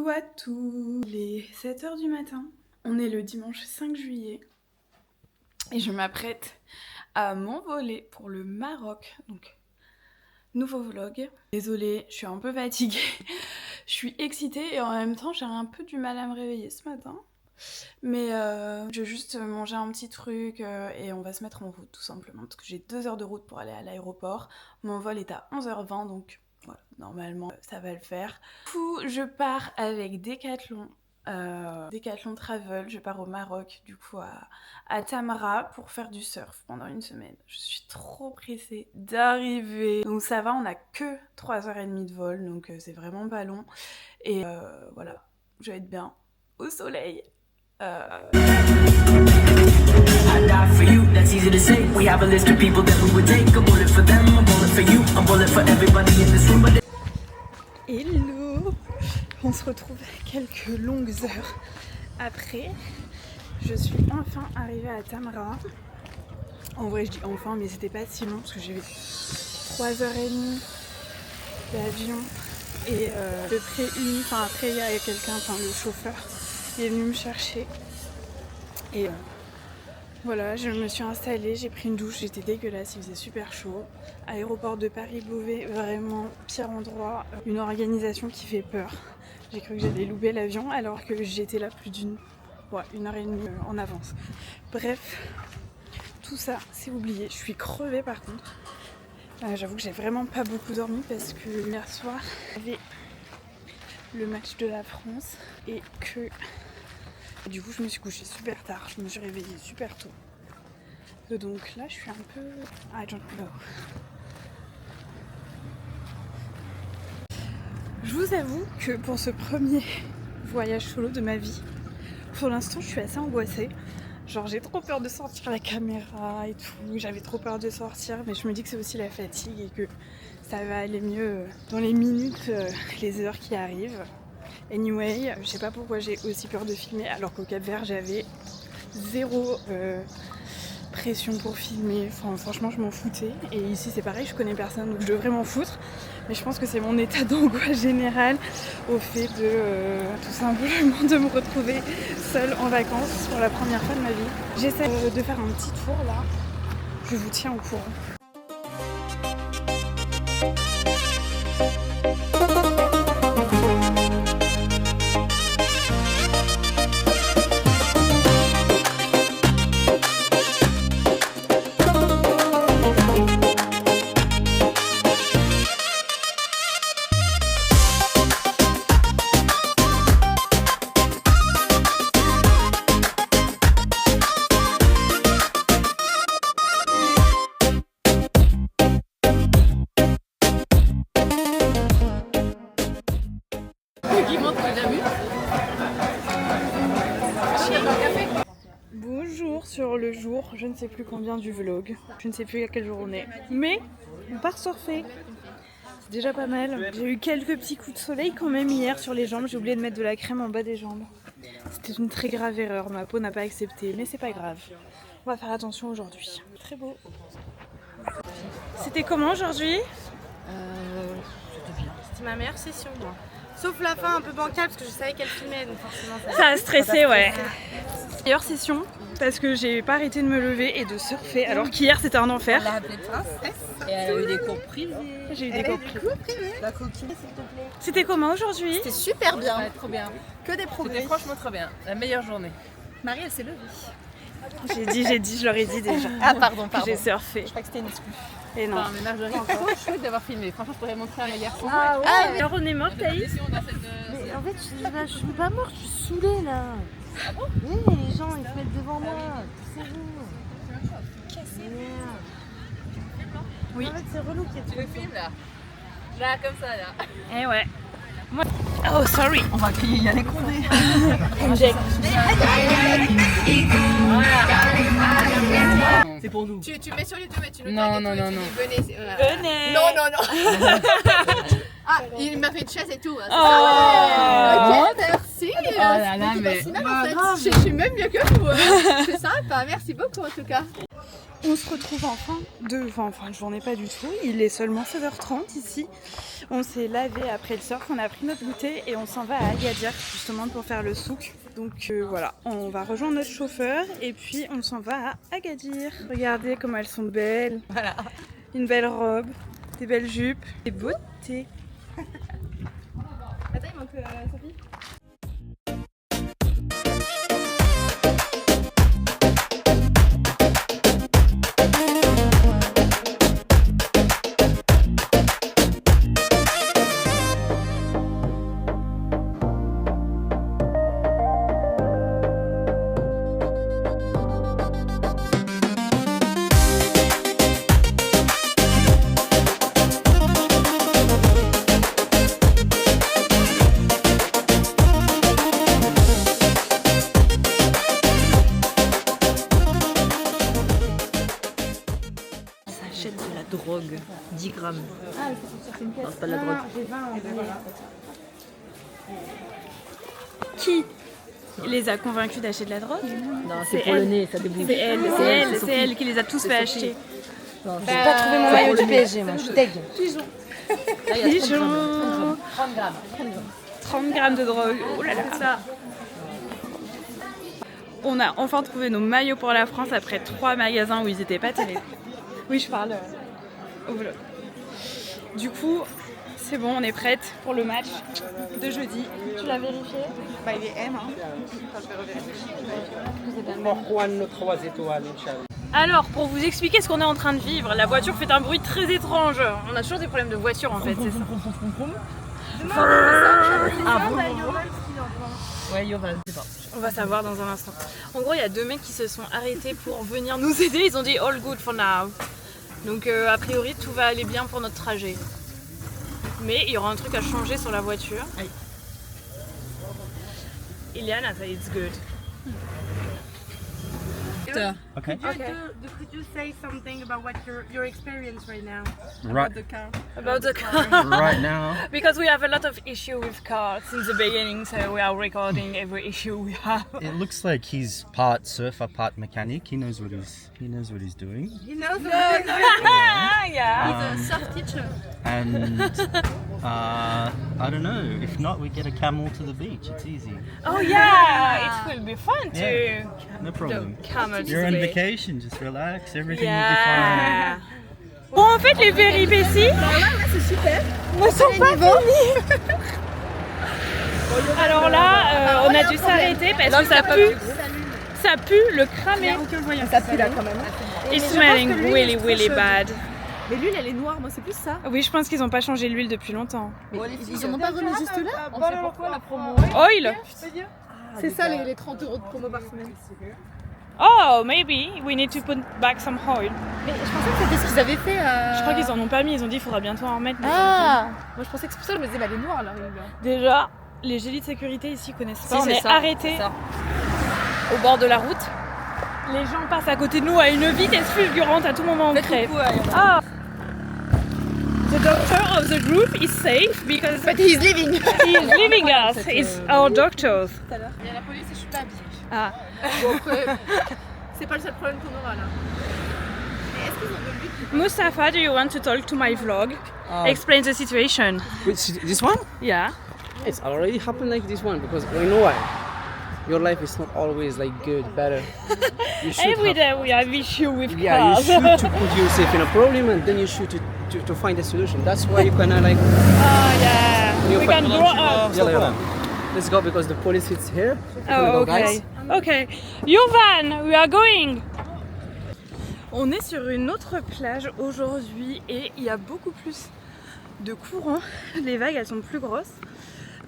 Coucou à tous, il est 7h du matin, on est le dimanche 5 juillet et je m'apprête à m'envoler pour le Maroc, donc nouveau vlog. Désolée, je suis un peu fatiguée, je suis excitée et en même temps j'ai un peu du mal à me réveiller ce matin. Mais je vais juste manger un petit truc et on va se mettre en route tout simplement parce que j'ai 2 heures de route pour aller à l'aéroport. Mon vol est à 11h20 donc voilà, normalement ça va le faire. Du coup je pars avec Decathlon, Decathlon Travel, je pars au Maroc du coup à Tamra pour faire du surf pendant une semaine. Je suis trop pressée d'arriver. Donc ça va, on a que 3h30 de vol donc c'est vraiment pas long. Et voilà, je vais être bien au soleil. I die for you, that's easy to say. We have a list of people that we would take. I'm bullet for them, I'm bullet for you, I'm bullet for everybody in this room. Hello! On se retrouve quelques longues heures après. Je suis enfin arrivée à Tamra. En vrai, je dis enfin, mais c'était pas si long parce que j'ai eu 3h30 d'avion. Et de pré-une, enfin après il y a quelqu'un, enfin le chauffeur, il est venu me chercher. Et voilà, je me suis installée, j'ai pris une douche, j'étais dégueulasse, il faisait super chaud. Aéroport de Paris-Beauvais, vraiment pire endroit, une organisation qui fait peur. J'ai cru que j'allais louper l'avion alors que j'étais là plus d'une 1h30 en avance. Bref, tout ça c'est oublié, je suis crevée par contre. J'avoue que j'ai vraiment pas beaucoup dormi parce que hier soir j'avais le match de la France et que du coup je me suis couchée super tard, je me suis réveillée super tôt. Donc là je suis un peu... I don't know. Je vous avoue que pour ce premier voyage solo de ma vie, pour l'instant je suis assez angoissée. Genre j'ai trop peur de sortir la caméra et tout, j'avais trop peur de sortir, mais je me dis que c'est aussi la fatigue et que ça va aller mieux dans les minutes, les heures qui arrivent. Anyway, je sais pas pourquoi j'ai aussi peur de filmer alors qu'au Cap-Vert j'avais zéro pression pour filmer, enfin, franchement je m'en foutais. Et ici c'est pareil, je connais personne donc je devrais m'en foutre. Mais je pense que c'est mon état d'angoisse générale au fait de tout simplement de me retrouver seule en vacances pour la première fois de ma vie. J'essaie de faire un petit tour là, je vous tiens au courant. Bonjour sur le jour, je ne sais plus combien du vlog, je ne sais plus à quelle jour on est, mais on part surfer. C'est déjà pas mal. J'ai eu quelques petits coups de soleil quand même hier sur les jambes, j'ai oublié de mettre de la crème en bas des jambes. C'était une très grave erreur, ma peau n'a pas accepté, mais c'est pas grave. On va faire attention aujourd'hui. Très beau. C'était comment aujourd'hui? C'était bien. C'était ma meilleure session, moi. Sauf la fin un peu bancale parce que je savais qu'elle filmait, donc forcément ça a stressé, ouais. Meilleure session parce que j'ai pas arrêté de me lever et de surfer alors qu'hier c'était un enfer. Elle l'a appelée princesse et elle a eu des cours privés. J'ai eu des cours privés. La coquille, s'il te plaît. C'était comment aujourd'hui? C'était super bien. Ouais, trop bien. Que des progrès. C'était franchement trop bien. La meilleure journée. Marie, elle s'est levée. J'ai dit, je leur ai dit déjà. Ah pardon. J'ai surfé. Je crois que c'était une excuse. Et non. Enfin, mais Marjorie, c'est trop chouette d'avoir filmé. Franchement, je pourrais montrer à mes garçons. Ah ouais. Alors on est mort, Thaïs? Mais en fait, je suis pas morte, je suis saoulée là. Ah bon? Oui, les gens ils se mettent devant moi. Poussez-vous. Oui. En fait, c'est relou qui est Tu le filmes là? Là, comme ça, là. Eh ouais. Moi... Oh, sorry. On va crier, il y a les condés. C'est pour nous. Tu mets sur YouTube et tu le Non, tags et non, tout, non, et tu non. dis, venez. Venez. Non. Ah, il m'a fait une chaise et tout. Hein, Oh. ok, merci. Oh là là, mais... C'est pas si mal, en fait. Je suis même mieux que vous. Hein. C'est sympa, merci beaucoup en tout cas. On se retrouve en fin de journée, pas du tout. Il est seulement 16h30 ici. On s'est lavé après le surf, on a pris notre goûter et on s'en va à Agadir justement pour faire le souk. Donc voilà, on va rejoindre notre chauffeur et puis on s'en va à Agadir. Regardez comment elles sont belles. Voilà. Une belle robe, des belles jupes, des beautés. Attends, il manque Sophie. Achète de la drogue, 10 grammes. Ah, non, c'est pas de la drogue. Qui les a convaincus d'acheter de la drogue? Non, c'est pour le nez, ça débouche. C'est elle qui les a tous fait acheter. J'ai pas trouvé mon maillot du PSG, moi, je suis deg. Là, il y a 30 grammes. 30 grammes de drogue, oh là là, ça. On a enfin trouvé nos maillots pour la France après 3 magasins où ils étaient pas terribles. Oui, je parle au vlog. Du coup, c'est bon, on est prête pour le match de jeudi. Tu l'as vérifié? Bah, il est M, hein. Enfin, je vais revérifier. Alors, pour vous expliquer ce qu'on est en train de vivre, la voiture fait un bruit très étrange. On a toujours des problèmes de voiture en fait, c'est ça. Ouais, Yovan, c'est pas. On va savoir dans un instant. En gros, il y a 2 mecs qui se sont arrêtés pour venir nous aider. Ils ont dit all good for now. Donc, a priori, tout va aller bien pour notre trajet. Mais il y aura un truc à changer sur la voiture. Aïe. Iliana said it's good. Okay. Could you say something about what your experience right now? Right, About the car. right now, Because we have a lot of issue with cars since the beginning, so we are recording every issue we have. it looks like he's part surfer, part mechanic. He knows what he's doing. You know, Yeah. surf teacher. And I don't know. If not, we get a camel to the beach. It's easy. Oh yeah, it will be fun to Yeah. No problem. come to You're on the- vacation. Just relax. Everything Yeah. Bon, en fait, les péripéties ne sont pas finies. Alors là, on a dû s'arrêter parce que ça pue. Ça pue le cramé. Ça pue là quand même. It's smelling really, really bad. Mais l'huile elle est noire, moi c'est plus ça. Oui, je pense qu'ils n'ont pas changé l'huile depuis longtemps. Ils en ont pas remis juste là. On sait pourquoi la promo. Oil? C'est ça les 30 € de promo par semaine. Oh, maybe we need to put back some oil. Mais je pensais que c'était ce qu'ils avaient fait. Je crois qu'ils en ont pas mis, ils ont dit qu'il faudra bientôt en remettre. mais Ah. Moi je pensais que c'est pour ça que je me disais bah elle est noire là. Déjà, les gélits de sécurité ici connaissent pas. Si, On c'est est ça, arrêtés c'est ça. au bord de la route. Les gens passent à côté de nous à une vitesse fulgurante, à tout moment on crève. Ah. The doctor of the group is safe because But he's leaving. he is leaving us. It's our doctors. Il y a la police et je suis pas habillée. Ah. Donc c'est pas le seul problème qu'on aura là. Mais est-ce qu'ils ont de l'huile? Mustafa, do you want to talk to my vlog? Explain the situation. Which, this one? Yeah. It's already happened like this one because you know why? Your life is not always like good, better. You should Every have, day we have issue with yeah, you cars. should to put yourself in a problem and then you should to find a solution. That's why you can like Oh yeah. you We find- can grow up. Yeah. Let's go because the police is here. Oh, Go, guys. okay. Okay. Yovan, we are going. On est sur une autre plage aujourd'hui et il y a beaucoup plus de courant. Les vagues, elles sont plus grosses.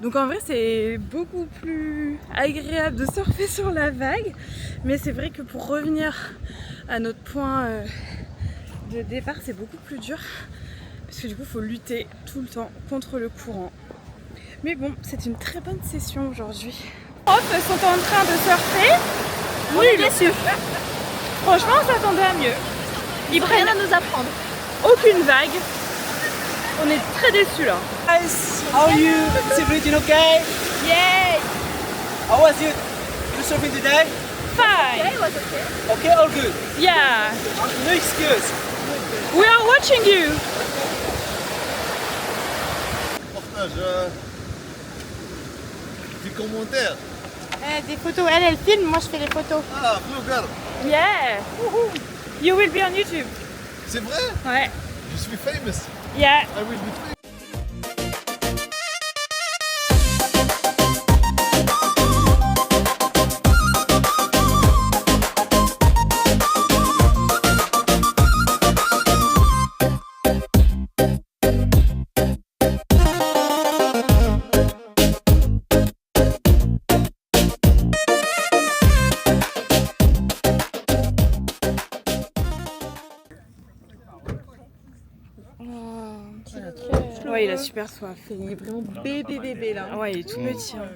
Donc en vrai, c'est beaucoup plus agréable de surfer sur la vague. Mais c'est vrai que pour revenir à notre point de départ, c'est beaucoup plus dur. Parce que du coup, il faut lutter tout le temps contre le courant. Mais bon, c'est une très bonne session aujourd'hui. Les profs sont en train de surfer. On est déçus. Franchement, on s'attendait à mieux. Ils prennent Rien à nous apprendre. aucune vague. On est très déçus là. Guys, how are you? Is everything okay? Yay! How was it? You surfing today? Fine. Okay, all good. Yeah. No excuse. We are watching you. partage des commentaires. Des photos, elle filme, moi je fais les photos. Ah, regarde, Yeah. You will be on YouTube. c'est vrai? Ouais. Je suis famous. Yeah. I will be famous. Ouais, il a super soif. Il est vraiment bébé là. Ouais, il est tout petit. Hein.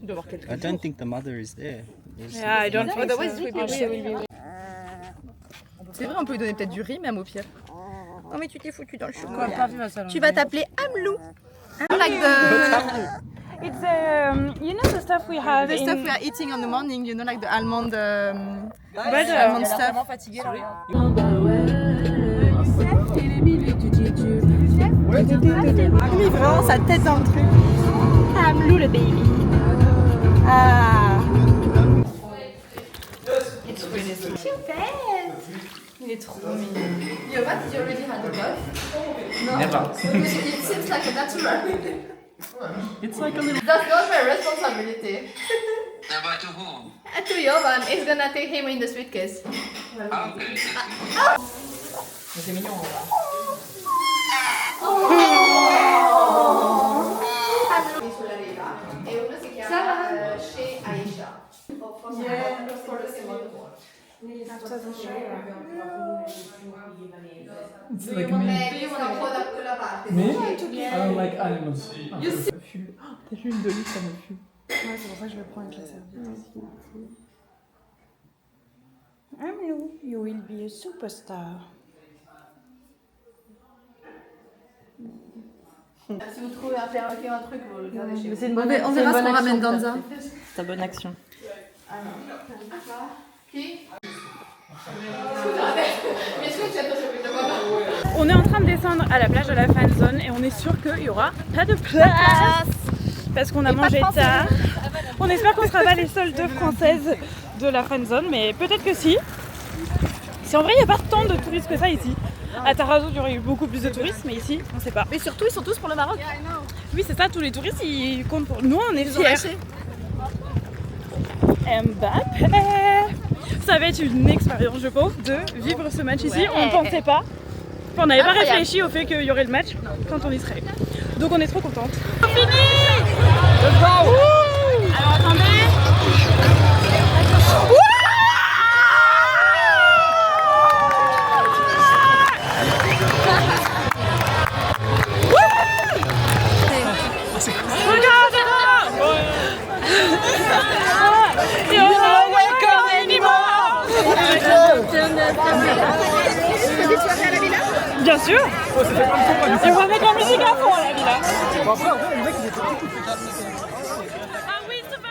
Il doit avoir quelques I don't think the mother is there. Yeah, I don't think Otherwise, so. it will be weird. C'est vrai, on peut lui donner peut-être du riz même au pire. Oh mais tu t'es foutu dans le chocolat. Tu Tu vas t'appeler Amlou. like It's you know the stuff we have the stuff we are eating in the morning, you know, like the almond almond stuff. Il met vraiment sa tête dans le truc. Amlou le baby. Ah. Il est trop mignon. You what? You already had the bath? Never. Because it seems like a natural. It's like a little. That's not my responsibility. Never to whom? To Jovan, he's gonna take him in the suitcase. Okay. C'est mignon. Sulla riva e uno si chiama Shea Aisha. It's like me. Io sta un po' da quella parte. Me? I don't like animals. T'as vu une d'olive, ça me fume. Ouais, c'est pour ça que je vais prendre avec la serviette. Amlou, you will be a superstar. Si vous trouvez à faire un truc, vous le gardez chez vous. On verra ce qu'on ramène dans un. C'est ta bonne action. Qui? Mi scusi, subito, guarda. On est en train de descendre à la plage de la fan zone et on est sûr qu'il y aura pas de place parce qu'on a mangé tard. On espère qu'on sera pas les seules deux françaises de la fan zone, mais peut-être que si. Si en vrai il n'y a pas tant de touristes que ça ici. À Tarazout, il y aurait eu beaucoup plus de touristes, mais ici, on sait pas. Mais surtout, ils sont tous pour le Maroc. Oui, c'est ça, tous les touristes, ils comptent pour nous, on est fiers. Mbappé. Ça va être une expérience, je pense, de vivre ce match ici. On ne pensait pas. Enfin, on n'avait pas réfléchi au fait qu'il y aurait le match quand on y serait. Donc on est trop contente. C'est fini. Alors attendez. Bien sûr. Et on va mettre la musique à fond à la villa. Ah oui, c'est pas.